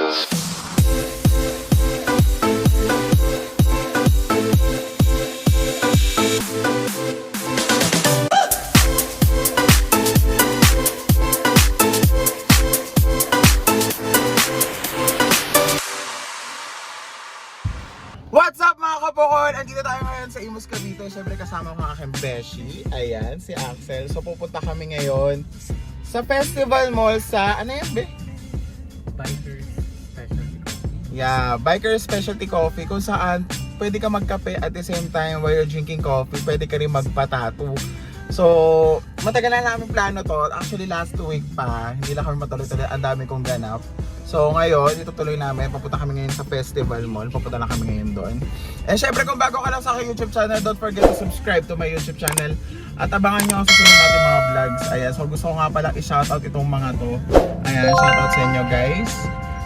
What's up mga kapokol? Andito tayo ngayon sa Imus Cavite. Siyempre kasama ko ang aking beshi. Ayan, si Axel. So pupunta kami ngayon sa Festival Mall sa, ano yan be? Biker Specialty Coffee. Yeah, Biker Specialty Coffee. Kung saan pwede ka magkape at the same time while you're drinking coffee, pwede ka rin magpa-tattoo. So, matagal na namin plano to. Actually last week pa, hindi lang kami matuloy-tuloy. Ang dami kong ganap. So ngayon, itutuloy namin, papunta kami ngayon sa Festival Mall, papunta na kami ngayon doon. And syempre kung bago ka lang sa aking YouTube channel, don't forget to subscribe to my YouTube channel. At abangan nyo ang susunod natin mga vlogs. Ayan, so gusto ko nga pala i-shoutout itong mga to. Ayan, shoutout sa inyo guys.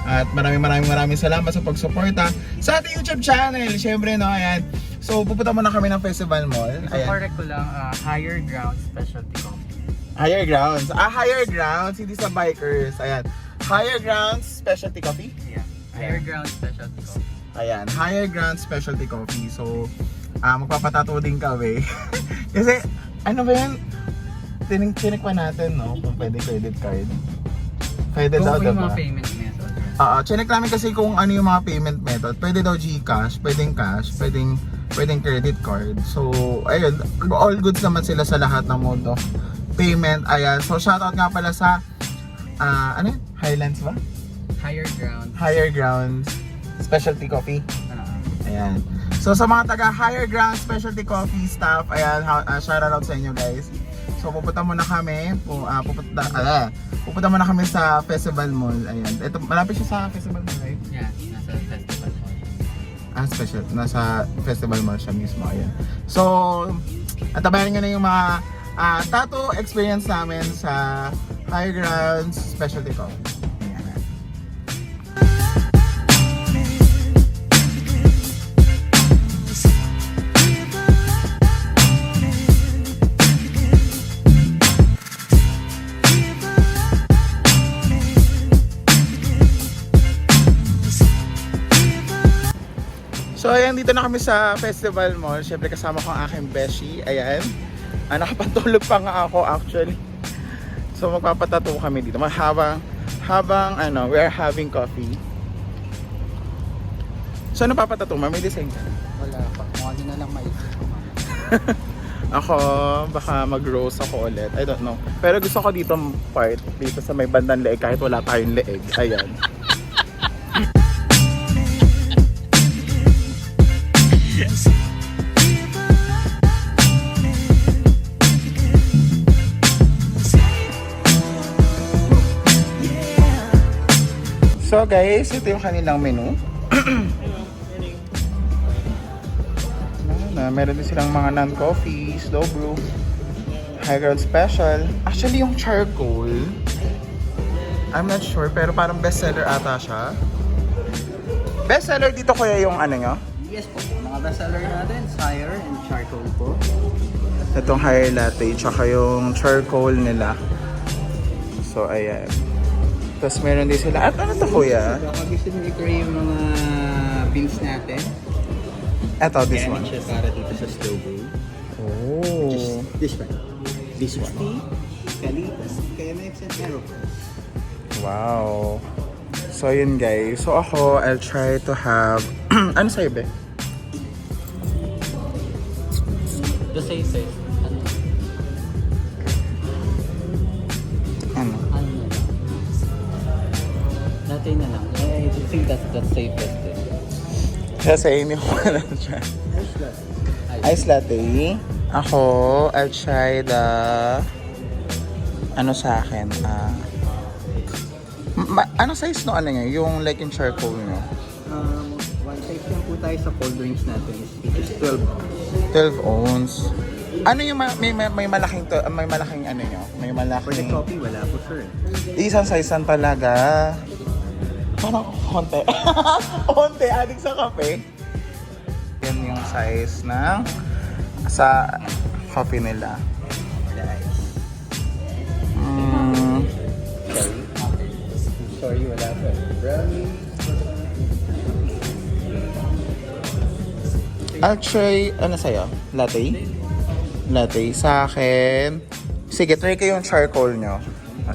At maraming salamat sa pagsuporta sa ating YouTube channel. Syempre no, ayan. So pupunta muna kami ng Festival Mall. So correct ko lang, Higher Ground Specialty Coffee. Higher Grounds. Higher Grounds, hindi sa bikers. Ayan. Higher Grounds Specialty Coffee? Yeah, Higher Ground Specialty Coffee. Ayan, Higher Ground Specialty Coffee. So, magpapatato din kami. Kasi, ano ba yan? Tinik pa natin, no? Kung pwede credit card. Pwede daw, Kung diba? mga payment method. Chinek namin kasi kung ano yung mga payment method. Pwede daw GCash, pwedeng cash, pwedeng credit card. So, ayun, all goods naman sila sa lahat ng mode of payment. Ayan, so shoutout nga pala sa ano yun? Highlands ba? Higher Ground Specialty Coffee. Ayan. So sa mga taga Higher Ground Specialty Coffee staff, ayan, shoutout sa inyo guys. So pupunta muna kami, pupunta muna kami sa Festival Mall. Ayan. Ito, malapit siya sa Festival Mall, right? Yeah, nasa Festival Mall. Nasa Festival Mall siya mismo, ayan. So, antabayan nyo na yung mga tattoo experience namin sa Higher Ground Specialty Coffee. So ayan, dito na kami sa Festival Mall. Siyempre kasama ko ang aking beshi. Ayan. Nakapantulog pa nga ako actually. So magpapatato kami dito. Habang we are having coffee. So ano papatato mo? May design ka? Wala pa. Kung ano na lang maisip ko. Ako, baka mag-rose ako ulit. I don't know. Pero gusto ko dito part, dito sa may bandang leeg kahit wala tayong leeg. Ayan. So guys, ito yung kanilang menu. Meron din silang mga non-coffee, slow brew, high ground special. Actually yung charcoal, I'm not sure pero parang bestseller ata siya. Bestseller dito kuya yung ano nyo? Yes po. Mga bestseller natin, Higher and Charcoal po. Itong higher latte, tsaka yung charcoal nila. So ayan. Tapos meron din sila. At ano to kuya? Baka gusto nyo i-try yung mga beans natin. Eto, this Kaya one. siya para dito sa slow brew. Oh. This one. This one. Kalitas. Kaya may extent Wow. So yun guys. So ako, I'll try to have... ano sa'yo be? The safest. Ano? Ano na lang? Natin na lang. I think that's the safest. Kasi hindi ko alam siya. Ice latte. Ako, I'll try the... Ano sa akin? Ano size no ano nga? Yung like in charcoal nyo? One size lang po tayo sa cold drinks natin. It is 12 ounce. 12 ounce. Ano yung may malaking ano nyo? May For the malaking... coffee, wala po sir. Isang size lang talaga. Parang konti. Konti, adik sa kape. Yan yung size ng sa coffee nila. Sorry, wala po. Brownie. I'll try, ano sa'yo? Latte? Latte. Sa akin, sige, try ko yung charcoal nyo.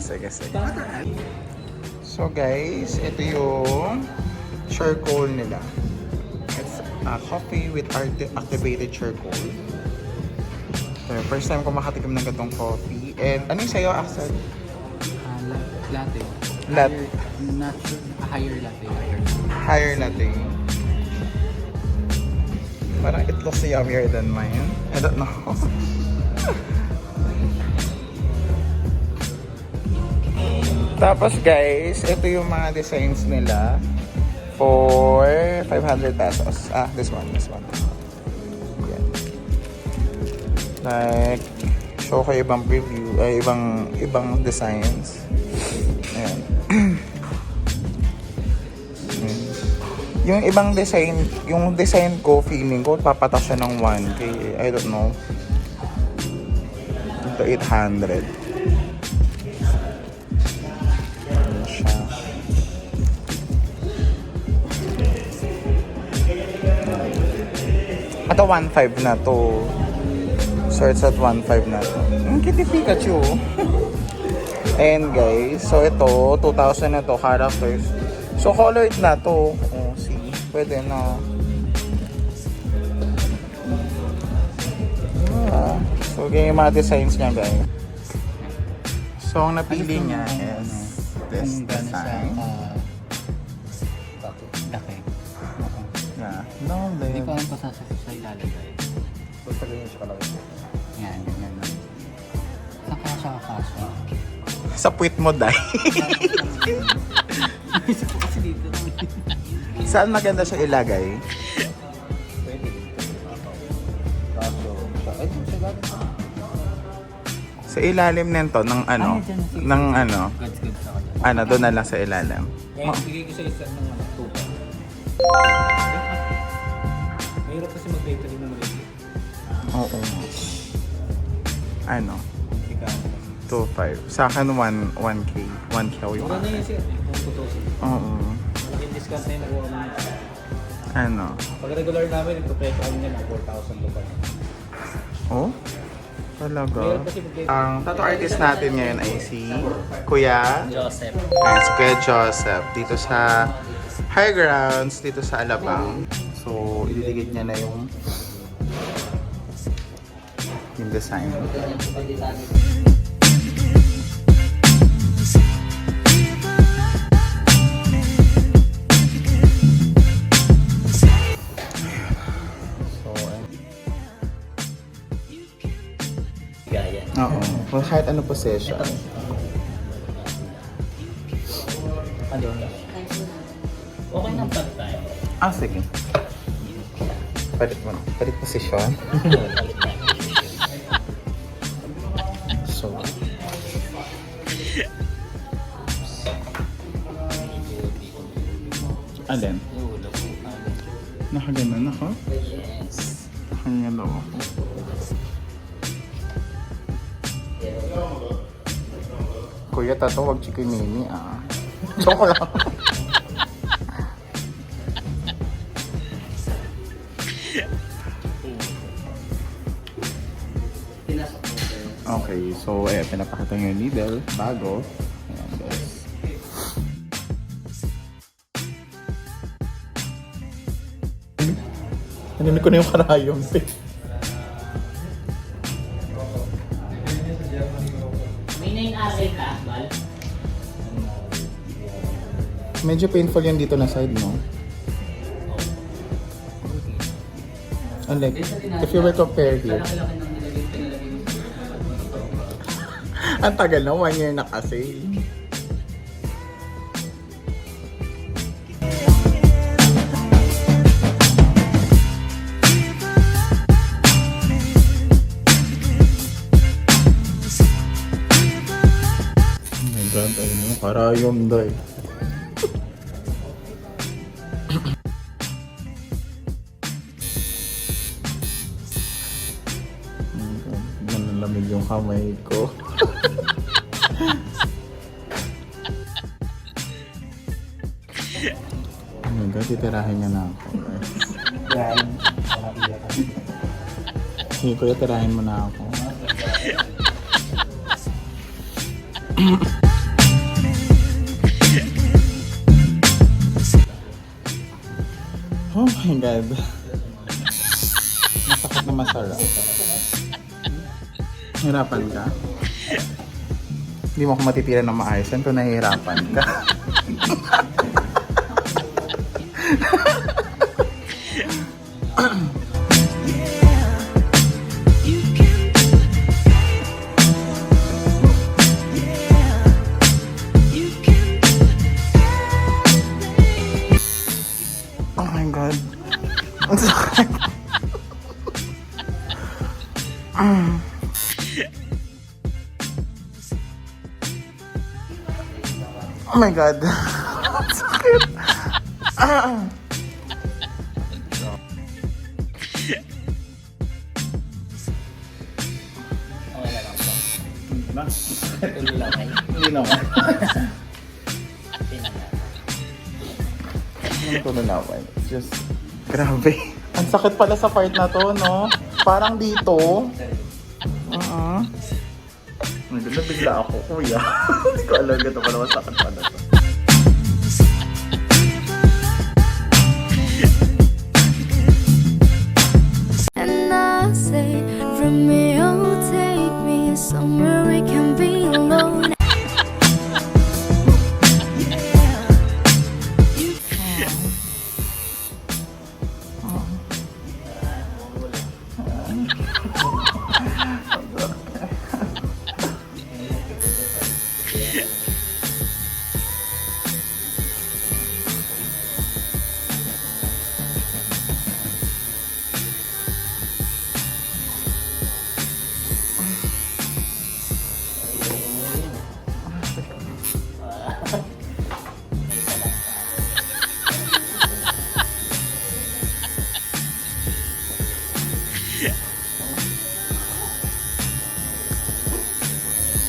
Sige, sige. So guys, ito yung charcoal nila. It's coffee with activated charcoal. So, first time ko makatikim ng gatong coffee. And ano yung sa'yo, Axel? Latte. Latte. Higher latte. Higher latte. Parang it looks yummier than mine. I don't know. Tapos guys, ito yung mga designs nila for 500 pesos. This one. Yan. Like, show ko ibang preview, ibang designs. Ayan. Yung ibang design, yung design ko, feeling ko, papatas siya ng 1K. I don't know. Ito, 800. Ayan siya. Ito, 1.5 na to. Starts at 1.5 na to. Ang kitty Pikachu. And guys, so ito, 2,000 na to, characters. So, colored na to. Oh, see. Pwede na. So, ganyan yung mga designs niya, guys. So, ang napili niya is this design. Laki. Yeah. No, Hindi ko babe. alam pa sa ilalagay. Basta ganyan siya kalaki. Yan. Saan kaya siya kakasya? Sa puwit mo, dahil. Isa po kasi dito. Saan maganda siya ilagay? Pwede. Kaso, ay, sa gabi. Sa ilalim nito, ng ano? Dyan, sige. Ng ano? Goods ako dyan. Ano, doon na lang sa ilalim. Bigay ko sa isa ng tupa. Mahirap kasi mag-bakery na maliit. Oo. Ano? Ikaw. 2.5. Sa akin, 1K. 1K yung Mura na akin. yun siya. Kung tutusin. Oo. Malaking discount na yun nakuha mo. Ano? Pag regular namin, nagpo-preto kami niya ng 4,000 lupa. Oh? Talaga? Mahirap kasi mag-bakery. Ang tattoo artist natin ngayon ay si Kuya. Joseph. Ayan, si Kuya Joseph. Dito sa High Grounds, dito sa Alabang. So, ililigid niya na yung design. Gaya. Oo. Well, kahit ano position. Ano? Okay ng pantay. Sige. Palit position. So, alin? Nakaganon ako? Nakaganon ako. Kuya, tato, wag chikinini Joke lang. Okay, so pinapakita nyo yung needle bago. Ayan guys. Naninig ko na yung karayom. May 9 RL ka, Bal? Medyo painful yung dito na side, no? Unlike, if you were to compare here, Laki-laki ng pinalagay mo. ang tagal na, 1 year na kasi. Oh my God, ayun yung karayom doy. Nanalamig yung kamay ko. Oh my God, titirahin niya na ako. Yan. Sige kuya, tirahin mo na ako. Oh my God. Masakit na masarap. Hirapan ka? Hindi mo ako matitira ng maayos yan kung nahihirapan ka. Oh my God. Ang sakit. Oh my God. Ang sakit. Okay na lang po. Tuloy lang kayo. Hindi naman. Pinala. Hindi ko nalaman. It's just, grabe. Ang sakit pala sa part na to, no? Parang dito. Naganda bigla ako, kuya. Hindi ko alam ito pala masakit pala to. And I say, Romeo, take me somewhere we can be alone.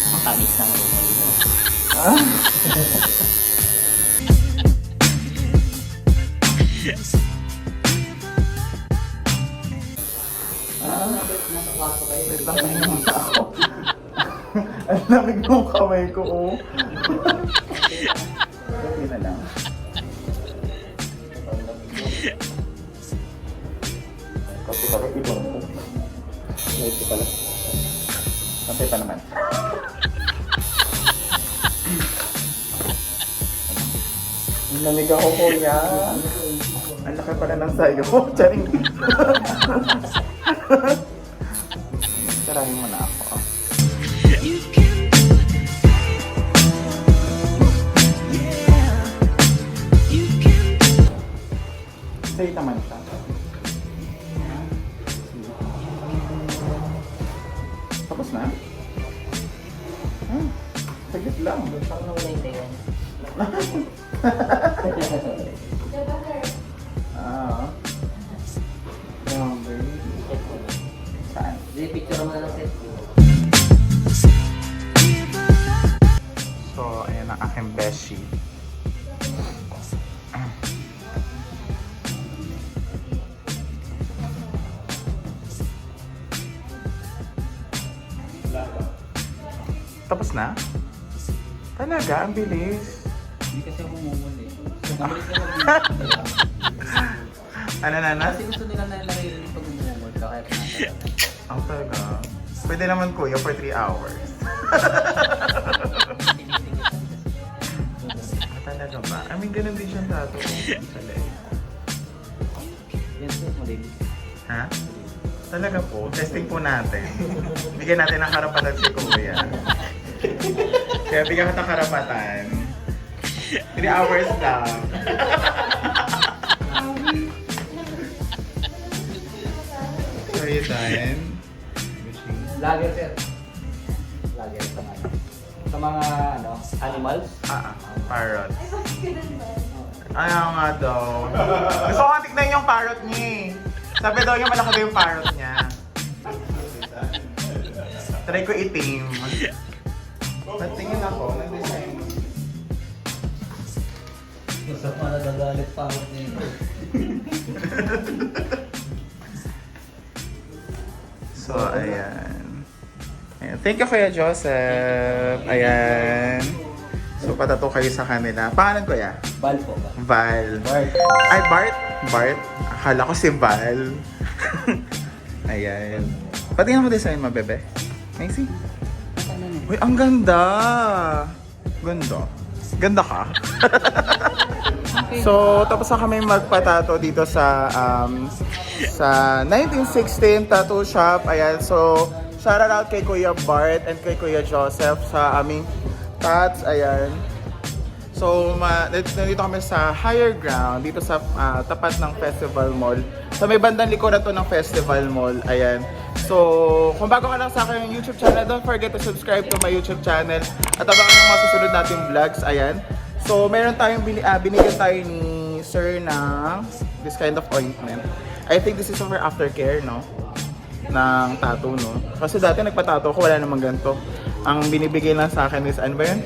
Ang tamis ng rumol mo. Wait lang, pahinga ako. Ang lamig ng kamay ko, oh. Hindi na lang. Kasi pala ibang ko. Wait pala. Kapay pa naman. Ang lamig ako, kuya. Ang laki pala ng sayo. Charing. Tarahin mo na ako. You can do it. Yeah. You can do it. Say naman siya. Tapos na? Saglit lang. Pag nawala yung tayo. Grabe. Saan? Hindi, picture mo na lang set. So, ayan ang aking beshi. Tapos na? Talaga? Ang bilis. Hindi kasi ako mumul eh. Mabilis na Ano na na? Kasi gusto nila na naririnig pag mumul ka kaya pinatala. Ang talaga. Pwede naman kuya for 3 hours. Talaga ba? I mean, ganun din siyang tato. Sa leg. Yan po, malinis. Ha? Talaga po. Testing po natin. Bigyan natin ng karapatan si kuya. Kaya bigyan ka ng karapatan. 3 hours lang. So, you done? Lager sir. Lager sa mga sa mga ano, animals. Parrot. Ayaw nga daw. Gusto ko nga tignan yung parrot niya eh. Sabi daw yung malaki daw yung parrot niya. Try ko itim. Patingin ako ng design. Gusto ko nadagalit pa ako dito. So, ayan. Ayan. Thank you, Kuya Joseph. Ayan. So, patato kayo sa kanila. Pangalan ko ya? Bal po ba? Val. Bart. Ay, Bart? Bart? Akala ko si Val. Ayan. Patingin mo design mo, bebe. Macy? Uy, ang ganda! Ganda. Ganda ka. So, tapos na kami magpatato dito sa 1916 Tattoo Shop. Ayan, so, shout out kay Kuya Bart and kay Kuya Joseph sa aming tats. Ayan. So, nandito kami sa higher ground, dito sa tapat ng Festival Mall. So, may bandang likuran to ng Festival Mall. Ayan. So, kung bago ka lang sa aking YouTube channel, don't forget to subscribe to my YouTube channel. At abangan yung mga susunod nating vlogs. Ayan. So, meron tayong binigyan tayo ni Sir ng this kind of ointment. I think this is for aftercare, no? Ng tattoo, no? Kasi dati nagpa-tattoo ko, wala namang ganito. Ang binibigay lang sa akin is, ano ba yun?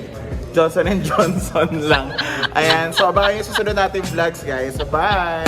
Johnson & Johnson lang. Ayan. So, abangan yung susunod nating vlogs, guys. So, bye!